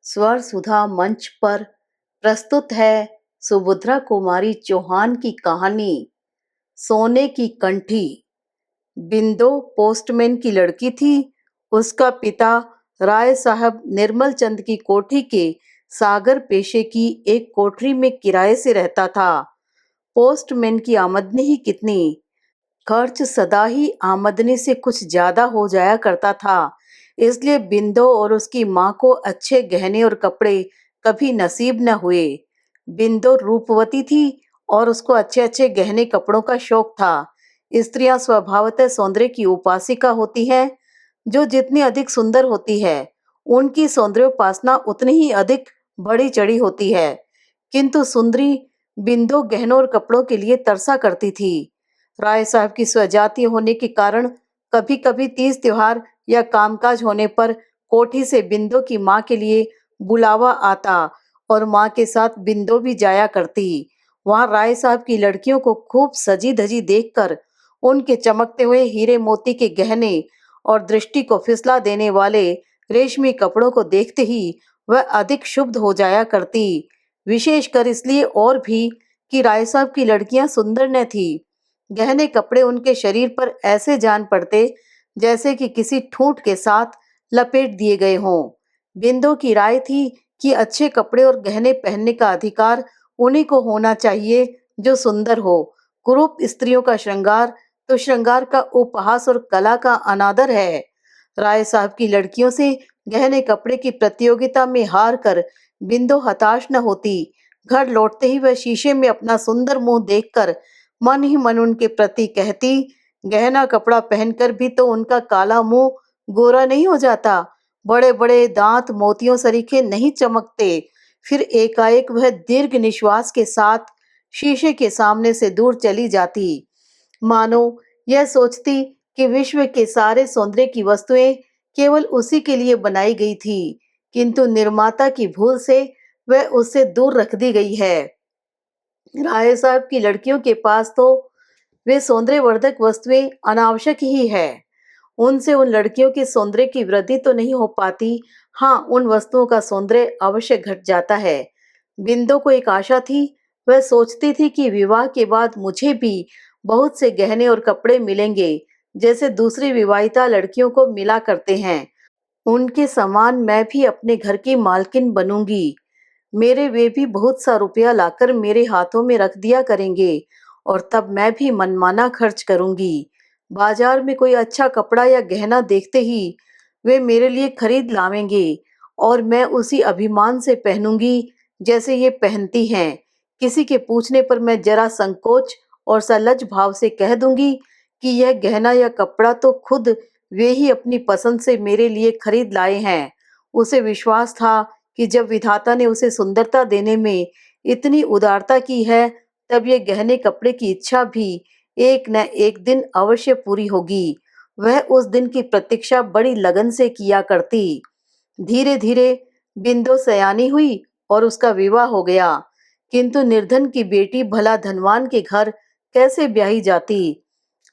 स्वर सुधा मंच पर प्रस्तुत है सुभद्रा कुमारी चौहान की कहानी सोने की कंठी। बिंदो पोस्टमैन की लड़की थी। उसका पिता राय साहब निर्मल चंद की कोठी के सागर पेशे की एक कोठरी में किराए से रहता था। पोस्टमैन की आमदनी ही कितनी, खर्च सदा ही आमदनी से कुछ ज्यादा हो जाया करता था। इसलिए बिंदो और उसकी माँ को अच्छे गहने और कपड़े कभी नसीब न हुए। बिंदो रूपवती थी और उसको अच्छे अच्छे गहने कपड़ों का शौक था। स्त्रियां स्वभावतः सौंदर्य की उपासिका होती हैं। जो जितनी अधिक सुंदर होती है, उनकी सौंदर्योपासना उतनी ही अधिक बढ़ी चढ़ी होती है। किंतु सुंदरी बिंदो गहनों और कपड़ों के लिए तरसा करती थी। राय साहब की स्वजातीय होने के कारण कभी कभी तीज त्योहार या कामकाज होने पर कोठी से बिंदो की माँ के लिए बुलावा आता और माँ के साथ बिंदो भी जाया करती। वहां राय साहब की लड़कियों को खूब सजी धजी देखकर उनके चमकते हुए हीरे मोती के गहने और दृष्टि को फिसला देने वाले रेशमी कपड़ों को देखते ही वह अधिक क्षुब्ध हो जाया करती। विशेषकर इसलिए और भी कि राय साहब की लड़कियां सुंदर न थी। गहने कपड़े उनके शरीर पर ऐसे जान पड़ते जैसे कि किसी ठूंठ के साथ लपेट दिए गए हों। बिंदु की राय थी कि अच्छे कपड़े और गहने पहनने का अधिकार उन्हीं को होना चाहिए जो सुंदर हो। कुरूप स्त्रियों का श्रृंगार तो श्रृंगार का उपहास और कला का अनादर है। राय साहब की लड़कियों से गहने कपड़े की प्रतियोगिता में हार कर बिंदु हताश न होती। घर लौटते ही वह शीशे में अपना सुंदर मुंह देखकर मन ही मन उनके प्रति कहती, गहना कपड़ा पहनकर भी तो उनका काला मुंह गोरा नहीं हो जाता, बड़े बड़े दांत मोतियों सरीखे नहीं चमकते। फिर एकाएक वह दीर्घ निश्वास के साथ शीशे के सामने से दूर चली जाती, मानो यह सोचती कि विश्व के सारे सौंदर्य की वस्तुएं केवल उसी के लिए बनाई गई थी, किंतु निर्माता की भूल से वह उससे दूर रख दी गई है। राय साहब की लड़कियों के पास तो वे सौंदर्यवर्धक वस्तुएं अनावश्यक ही है। उनसे उन लड़कियों के सौंदर्य की वृद्धि तो नहीं हो पाती। हाँ, उन वस्तुओं का सौंदर्य अवश्य घट जाता है। बिंदु को एक आशा थी। वह सोचती थी कि विवाह के बाद मुझे भी बहुत से गहने और कपड़े मिलेंगे, जैसे दूसरी विवाहिता लड़कियों को मिला करते हैं। उनके समान मैं भी अपने घर की मालकिन बनूंगी। मेरे वे भी बहुत सा रुपया लाकर मेरे हाथों में रख दिया करेंगे और तब मैं भी मनमाना खर्च करूंगी। बाजार में कोई अच्छा कपड़ा या गहना देखते ही वे मेरे लिए खरीद लावेंगे और मैं उसी अभिमान से पहनूंगी जैसे ये पहनती हैं। किसी के पूछने पर मैं जरा संकोच और सलज्ज भाव से कह दूंगी कि यह गहना या कपड़ा तो खुद वे ही अपनी पसंद से मेरे लिए खरीद लाए हैं। उसे विश्वास था कि जब विधाता ने उसे सुंदरता देने में इतनी उदारता की है, तब ये गहने कपड़े की इच्छा भी एक न एक दिन अवश्य पूरी होगी। वह उस दिन की प्रतीक्षा बड़ी लगन से किया करती। धीरे धीरे बिंदु सयानी हुई और उसका विवाह हो गया। किंतु निर्धन की बेटी भला धनवान के घर कैसे ब्याही जाती।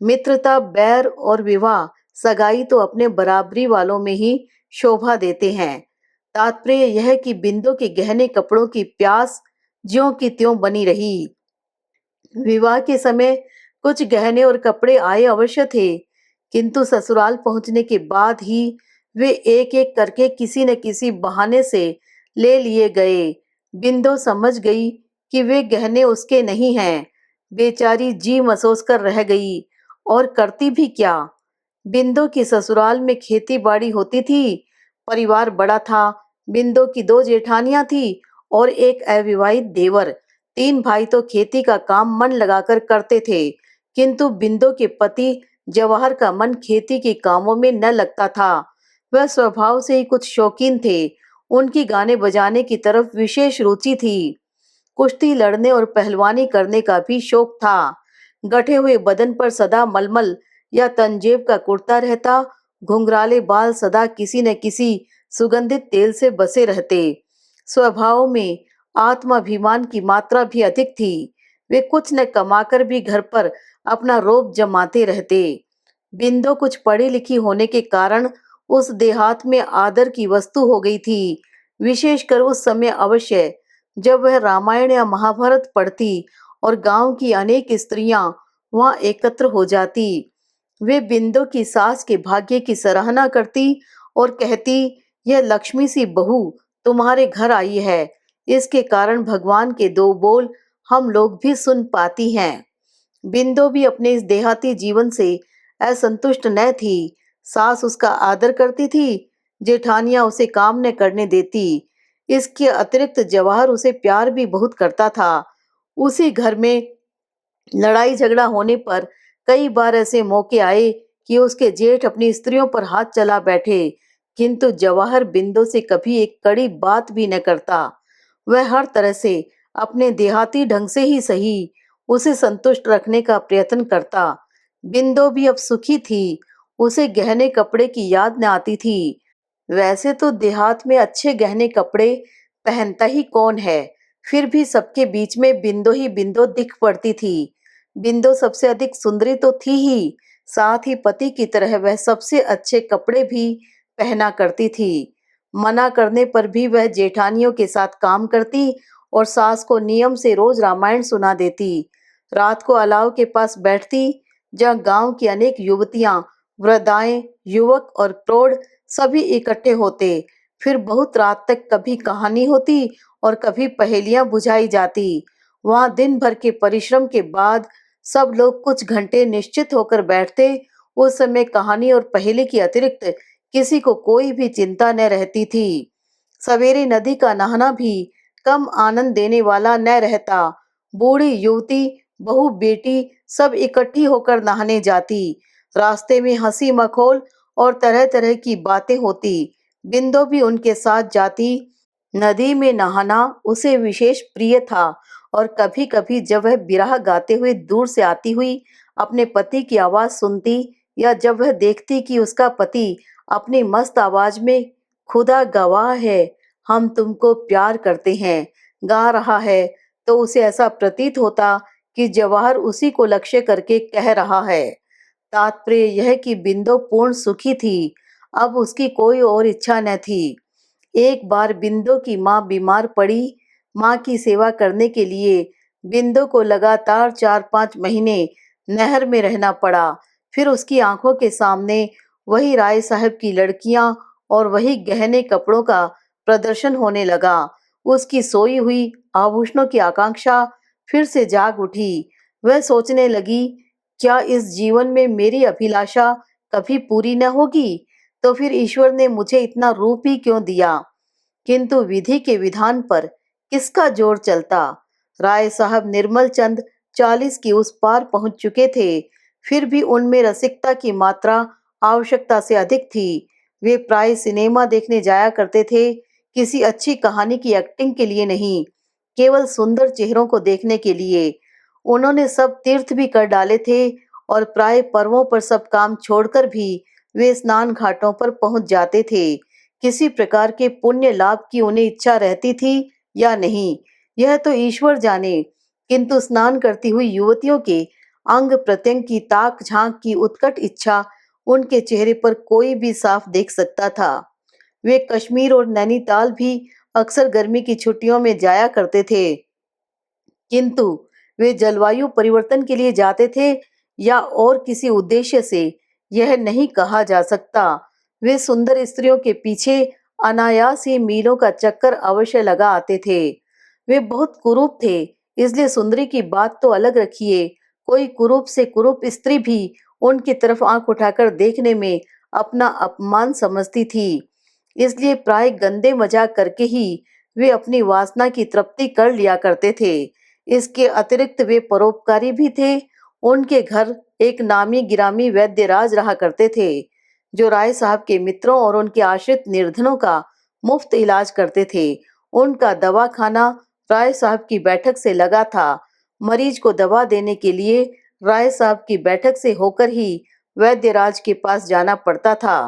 मित्रता, बैर और विवाह सगाई तो अपने बराबरी वालों में ही शोभा देते हैं। तात्पर्य यह कि बिंदु के गहने कपड़ों की प्यास ज्यों की त्यों बनी रही। विवाह के समय कुछ गहने और कपड़े आए अवश्य थे, किंतु ससुराल पहुंचने के बाद ही वे एक एक करके किसी न किसी बहाने से ले लिए गए। बिंदु समझ गई कि वे गहने उसके नहीं हैं। बेचारी जी मसोस कर रह गई और करती भी क्या। बिंदु की ससुराल में खेती बाड़ी होती थी। परिवार बड़ा था। बिंदु की दो जेठानियां थी और एक अविवाहित देवर। तीन भाई तो खेती का काम मन लगाकर करते थे, किंतु बिंदु के पति जवाहर का मन खेती के कामों में न लगता था। वह स्वभाव से ही कुछ शौकीन थे। उनकी गाने बजाने की तरफ विशेष रुचि थी। कुश्ती लड़ने और पहलवानी करने का भी शौक था। गठे हुए बदन पर सदा मलमल या तंजेब का कुर्ता रहता। घुंघराले बाल सदा किसी न किसी सुगंधित तेल से बसे रहते। स्वभाव में आत्माभिमान की मात्रा भी अधिक थी। वे कुछ न कमाकर भी घर पर अपना रोब जमाते रहते। बिंदु कुछ पढ़ी लिखी होने के कारण उस देहात में आदर की वस्तु हो गई थी। विशेषकर उस समय अवश्य जब वह रामायण या महाभारत पढ़ती और गांव की अनेक स्त्रियां वहां एकत्र हो जाती। वे बिंदु की सास के भाग्य की सराहना करती और कहती, यह लक्ष्मी सी बहू तुम्हारे घर आई है। इसके कारण भगवान के दो बोल हम लोग भी सुन पाती हैं। बिंदु भी अपने इस देहाती जीवन से असंतुष्ट न थी। सास उसका आदर करती थी, जेठानियां उसे काम न करने देती। इसके अतिरिक्त जवाहर उसे प्यार भी बहुत करता था। उसी घर में लड़ाई झगड़ा होने पर कई बार ऐसे मौके आए कि उसके जेठ अपनी स्त्रियों पर हाथ चला बैठे, किंतु जवाहर बिंदु से कभी एक कड़ी बात भी न करता। वह हर तरह से अपने देहाती ढंग से ही सही उसे संतुष्ट रखने का प्रयत्न करता। बिंदु भी अब सुखी थी। उसे गहने कपड़े की याद न आती थी। वैसे तो देहात में अच्छे गहने कपड़े पहनता ही कौन है, फिर भी सबके बीच में बिंदु ही बिंदु दिख पड़ती थी। बिंदु सबसे अधिक सुंदरी तो थी ही, साथ ही पति की तरह वह सबसे अच्छे कपड़े भी पहना करती थी। मना करने पर भी वह जेठानियों के साथ काम करती और सास को नियम से रोज रामायण सुना देती। रात को अलाव के पास बैठती, जहाँ गांव की अनेक युवतियां, वृद्धाएं, युवक और प्रौढ़ सभी इकट्ठे होते। फिर बहुत रात तक कभी कहानी होती और कभी पहेलियां बुझाई जाती। वहां दिन भर के परिश्रम के बाद सब लोग कुछ घंटे निश्चित होकर बैठते। उस समय कहानी और पहेली के अतिरिक्त किसी को कोई भी चिंता न रहती थी। सवेरे नदी का नहाना भी कम आनंद देने वाला न रहता। बूढ़ी युवती, बहू, बेटी सब इकट्ठी होकर नहाने जाती। रास्ते में हंसी मखौल और तरह तरह की बातें होती। बिंदु भी उनके साथ जाती। नदी में नहाना उसे विशेष प्रिय था और कभी-कभी जब वह बिरहा गाते हुए दूर से आती हुई अपने पति की आवाज सुनती या जब वह देखती कि उसका पति अपनी मस्त आवाज में खुदा गवाह है, हम तुमको प्यार करते हैं, गा रहा है, तो उसे ऐसा प्रतीत होता कि जवाहर उसी को लक्ष्य करके कह रहा है। तात्पर्य यह कि बिंदु पूर्ण सुखी थी। अब उसकी कोई और इच्छा न थी। एक बार बिंदु की माँ बीमार पड़ी। माँ की सेवा करने के लिए बिंदु को लगातार 4-5 महीने नहर में रहना पड़ा। फिर उसकी आंखों के सामने वही राय साहब की लड़कियां और वही गहने कपड़ों का प्रदर्शन होने लगा। उसकी सोई हुई आभूषणों की आकांक्षा फिर से जाग उठी। वह सोचने लगी, क्या इस जीवन में मेरी अभिलाषा कभी पूरी न होगी? तो फिर ईश्वर ने मुझे इतना रूप ही क्यों दिया? किंतु विधि के विधान पर किसका जोर चलता? राय साहब निर्मल चंद 40 की उस पार पहुंच चुके थे। फिर भी उनमें रसिकता की मात्रा आवश्यकता से अधिक थी। वे प्राय सिनेमा देखने जाया करते थे, किसी अच्छी कहानी की एक्टिंग के लिए नहीं, केवल सुंदर चेहरों को देखने के लिए। उन्होंने सब तीर्थ भी कर डाले थे और प्राय पर्वों पर सब काम छोड़कर भी वे स्नान घाटों पर पहुंच जाते थे। किसी प्रकार के पुण्य लाभ की उन्हें इच्छा रहती थी या नहीं, यह तो ईश्वर जाने, किंतु स्नान करती हुई युवतियों के अंग प्रत्यंग की ताक झांक की उत्कट इच्छा उनके चेहरे पर कोई भी साफ देख सकता था। वे कश्मीर और नैनीताल भी अक्सर गर्मी की छुट्टियों में जाया करते थे, किंतु वे जलवायु परिवर्तन के लिए जाते थे या और किसी उद्देश्य से, यह नहीं कहा जा सकता। वे सुंदर स्त्रियों के पीछे अनायास ही मीलों का चक्कर अवश्य लगा आते थे। वे बहुत कुरूप थे, इसलिए सुंदरी की बात तो अलग रखिए, कोई कुरूप से कुरूप स्त्री भी उनकी तरफ आंख उठाकर देखने में अपना अपमान समझती थी। इसलिए प्राय गंदे मजाक करके ही वे अपनी वासना की तृप्ति कर लिया करते थे। इसके अतिरिक्त वे परोपकारी भी थे। उनके घर एक नामी गिरामी वैद्यराज रहा करते थे, जो राय साहब के मित्रों और उनके आश्रित निर्धनों का मुफ्त इलाज करते थे। उनका दवाखाना राय साहब की बैठक से लगा था। मरीज को दवा देने के लिए राय साहब की बैठक से होकर ही वैद्यराज के पास जाना पड़ता था।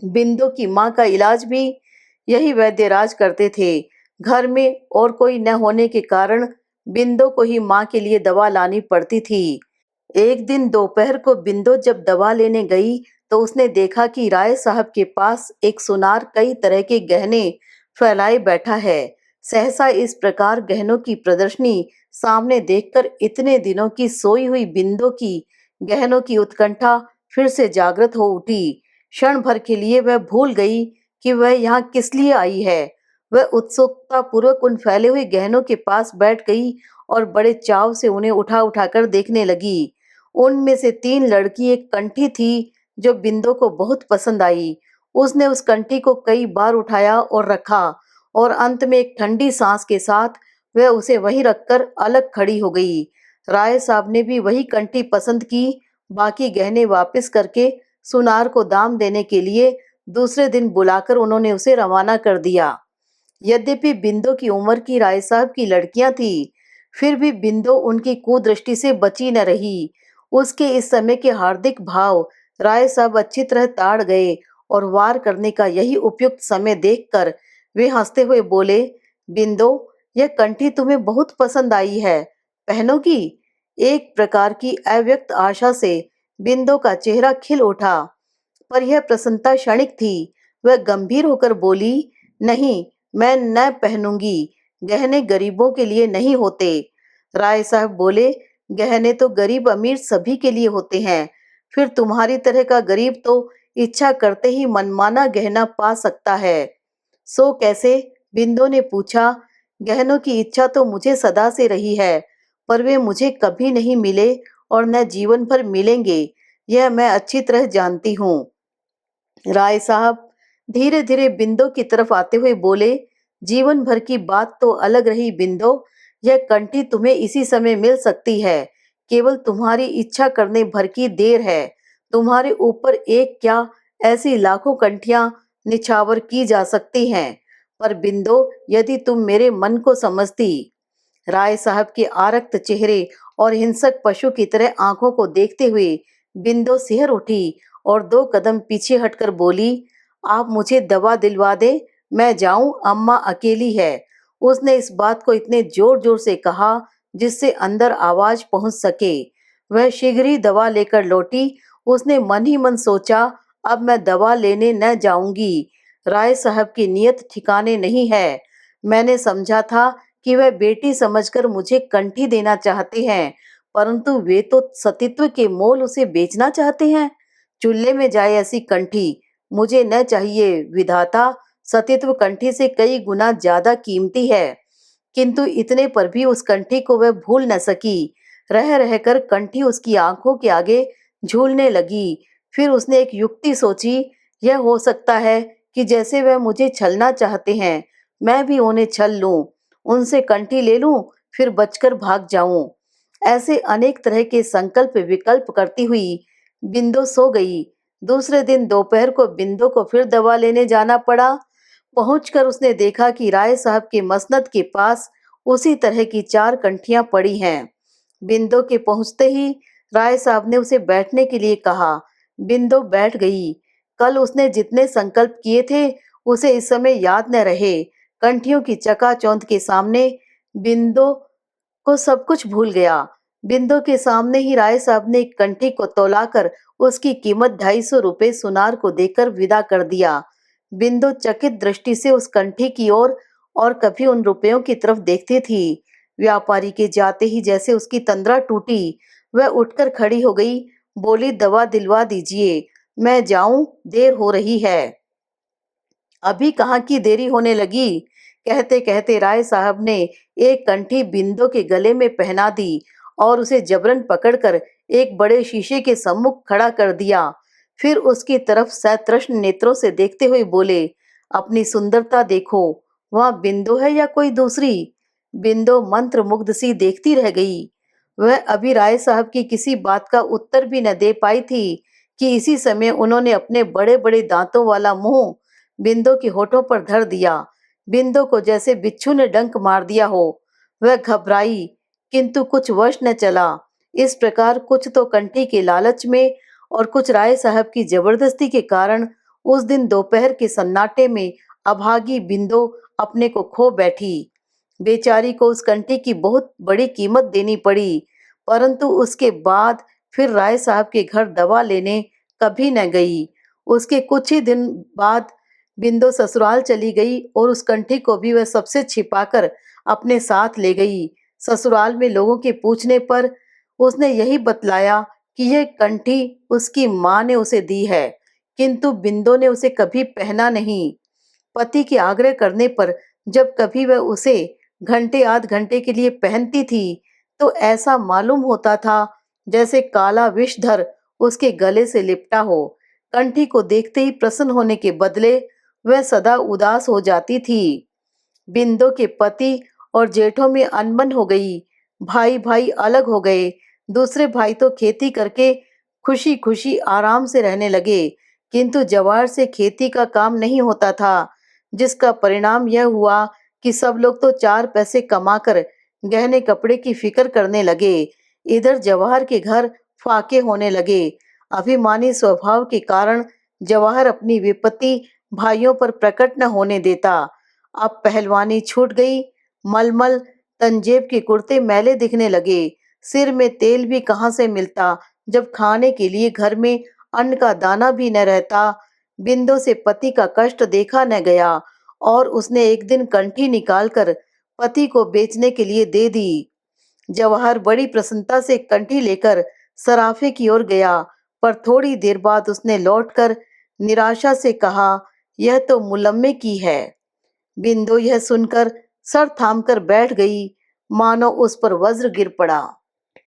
बिंदु की माँ का इलाज भी यही वैद्यराज करते थे। घर में और कोई न होने के कारण बिंदु को ही माँ के लिए दवा लानी पड़ती थी। एक दिन दोपहर को बिंदु जब दवा लेने गई तो उसने देखा कि राय साहब के पास एक सुनार कई तरह के गहने फैलाए बैठा है। सहसा इस प्रकार गहनों की प्रदर्शनी सामने देखकर इतने दिनों की सोई हुई बिंदु की गहनों की उत्कंठा फिर से जागृत हो उठी। क्षण भर के लिए वह भूल गई कि वह यहाँ किस लिए आई है। वह उत्सुकता पूर्वक उन फैले हुए गहनों के पास बैठ गई और बड़े चाव से उन्हें उठा उठाकर देखने लगी। उनमें से 3 लड़की एक कंठी थी जो बिंदु को बहुत पसंद आई। उसने उस कंठी को कई बार उठाया और रखा और अंत में एक ठंडी सांस के साथ वह उसे वहीं रखकर अलग खड़ी हो गई। राय साहब ने भी वही कंठी पसंद की। बाकी गहने वापस करके सुनार को दाम देने के लिए दूसरे दिन बुलाकर उन्होंने उसे रवाना कर दिया। यद्यपि बिंदु की उम्र की राय साहब की लड़कियां थी, फिर भी बिंदु उनकी कुदृष्टि से बची न रही। उसके इस समय के हार्दिक भाव राय साहब अच्छी तरह ताड़ गए और वार करने का यही उपयुक्त समय देखकर वे हंसते हुए बोले, बिंदु, यह कंठी तुम्हें बहुत पसंद आई है, पहनोगी? एक प्रकार की अव्यक्त आशा से बिंदु का चेहरा खिल उठा, पर यह प्रसन्नता क्षणिक थी। वह गंभीर होकर बोली, नहीं, मैं न पहनूंगी। गहने गरीबों के लिए नहीं होते। राय साहब बोले, गहने तो गरीब अमीर सभी के लिए होते हैं। फिर तुम्हारी तरह का गरीब तो इच्छा करते ही मनमाना गहना पा सकता है। सो कैसे? बिंदु ने पूछा। गहनों की इच्छा तो मुझे सदा से रही है, पर वे मुझे कभी नहीं मिले और न जीवन भर मिलेंगे, यह मैं अच्छी तरह जानती हूँ। राय साहब धीरे धीरे बिंदु की तरफ आते हुए बोले, जीवन भर की बात तो अलग रही बिंदु, यह कंठी तुम्हें इसी समय मिल सकती है। केवल तुम्हारी इच्छा करने भर की देर है। तुम्हारे ऊपर एक क्या, ऐसी लाखों कंठियां निछावर की जा सकती हैं। पर बिंदु, यदि तुम मेरे मन को समझती। राय साहब के आरक्त चेहरे और हिंसक पशु की तरह आंखों को देखते हुए बिंदु सिहर उठी और 2 कदम पीछे हटकर बोली, आप मुझे दवा दिलवा दे, मैं जाऊं, अम्मा अकेली है। उसने इस बात को इतने जोर जोर से कहा जिससे अंदर आवाज पहुंच सके। वह शीघ्र ही दवा लेकर लौटी। उसने मन ही मन सोचा, अब मैं दवा लेने न जाऊंगी। राय साहब की नीयत ठिकाने नहीं है। मैंने समझा था कि वह बेटी समझकर मुझे कंठी देना चाहते हैं, परंतु वे तो सतीत्व के मोल उसे बेचना चाहते हैं। चूल्हे में जाए ऐसी कंठी मुझे न चाहिए विधाता। सतीत्व कंठी से कई गुना ज्यादा कीमती है। किंतु इतने पर भी उस कंठी को वह भूल न सकी। रह रहकर कंठी उसकी आंखों के आगे झूलने लगी। फिर उसने एक युक्ति सोची, यह हो सकता है कि जैसे वह मुझे छलना चाहते हैं, मैं भी उन्हें छल लूं, उनसे कंठी ले लूं, फिर बचकर भाग जाऊं। ऐसे अनेक तरह के संकल्प विकल्प करती हुई बिंदु सो गई। दूसरे दिन दोपहर को बिंदु को फिर दवा लेने जाना पड़ा। पहुंचकर उसने देखा कि राय साहब के मसनद के पास उसी तरह की 4 कंठियां पड़ी हैं। बिंदु के पहुंचते ही राय साहब ने उसे बैठने के लिए कहा। बिंदु बैठ गई। कल उसने जितने संकल्प किए थे उसे इस समय याद न रहे। कंठियों की चकाचौंध के सामने बिंदु को सब कुछ भूल गया। बिंदु के सामने ही राय साहब ने एक कंठी को तौलाकर उसकी कीमत 250 रुपए सुनार को देकर विदा कर दिया। बिंदु चकित दृष्टि से उस कंठी की ओर और कभी उन रुपयों की तरफ देखती थी। व्यापारी के जाते ही जैसे उसकी तंद्रा टूटी। वह उठकर खड़ी हो गई, बोली, दवा दिलवा दीजिए, मैं जाऊं, देर हो रही है। अभी कहाँ की देरी होने लगी। कहते कहते राय साहब ने एक कंठी बिंदु के गले में पहना दी और उसे जबरन पकड़कर एक बड़े शीशे के सम्मुख खड़ा कर दिया। फिर उसकी तरफ सतृष्ण नेत्रों से देखते हुए बोले, अपनी सुंदरता देखो, वहां बिंदु है या कोई दूसरी? बिंदु मंत्र मुग्ध सी देखती रह गई। वह अभी राय साहब की किसी बात का उत्तर भी न दे पाई थी कि इसी समय उन्होंने अपने बड़े बड़े दांतों वाला मुंह बिंदु के होठों पर धर दिया। बिंदु को जैसे बिच्छू ने डंक मार दिया हो। वह घबराई, किंतु कुछ वश न चला। इस प्रकार कुछ तो कंठी के लालच में और कुछ राय साहब की जबरदस्ती के कारण उस दिन दोपहर के सन्नाटे में अभागी बिंदु अपने को खो बैठी। बेचारी को उस कंठी की बहुत बड़ी कीमत देनी पड़ी, परंतु उसके बाद फिर राय साहब के घर दवा लेने कभी न गई। उसके कुछ ही दिन बाद बिंदु ससुराल चली गई और उस कंठी को भी वह सबसे छिपाकर अपने साथ ले गई। ससुराल में लोगों के पूछने पर उसने यही बतलाया कि यह कंठी उसकी माँ ने उसे दी है, किंतु बिंदु ने उसे कभी पहना नहीं। पति के आग्रह करने पर जब कभी वह उसे घंटे आध घंटे के लिए पहनती थी, तो ऐसा मालूम होता था जैसे काला विषधर उसके गले से लिपटा हो। कंठी को देखते ही प्रसन्न होने के बदले वह सदा उदास हो जाती थी। बिंदु के पति और जेठों में अनबन हो गई। भाई भाई अलग हो गए। दूसरे भाई तो खेती करके खुशी खुशी आराम से रहने लगे, किंतु जवाहर से खेती का काम नहीं होता था, जिसका परिणाम यह हुआ कि सब लोग तो चार पैसे कमाकर गहने कपड़े की फिक्र करने लगे। इधर जवाहर के घर फाके होने लगे। अभिमानी स्वभाव के कारण जवाहर अपनी विपत्ति भाइयों पर प्रकट न होने देता। अब पहलवानी छूट गई। मलमल तंजेब के कुर्ते मैले दिखने लगे। सिर में तेल भी कहाँ से मिलता, जब खाने के लिए घर में अन्न का दाना भी न रहता। बिंदु से पति का कष्ट देखा न गया और उसने एक दिन कंठी निकालकर पति को बेचने के लिए दे दी। जवाहर बड़ी प्रसन्नता से कंठी लेकर सराफे की ओर गया, पर थोड़ी देर बाद उसने लौटकर निराशा से कहा, यह तो मुलम्मे की है। बिंदु यह सुनकर सर थामकर बैठ गई, मानो उस पर वज्र गिर पड़ा।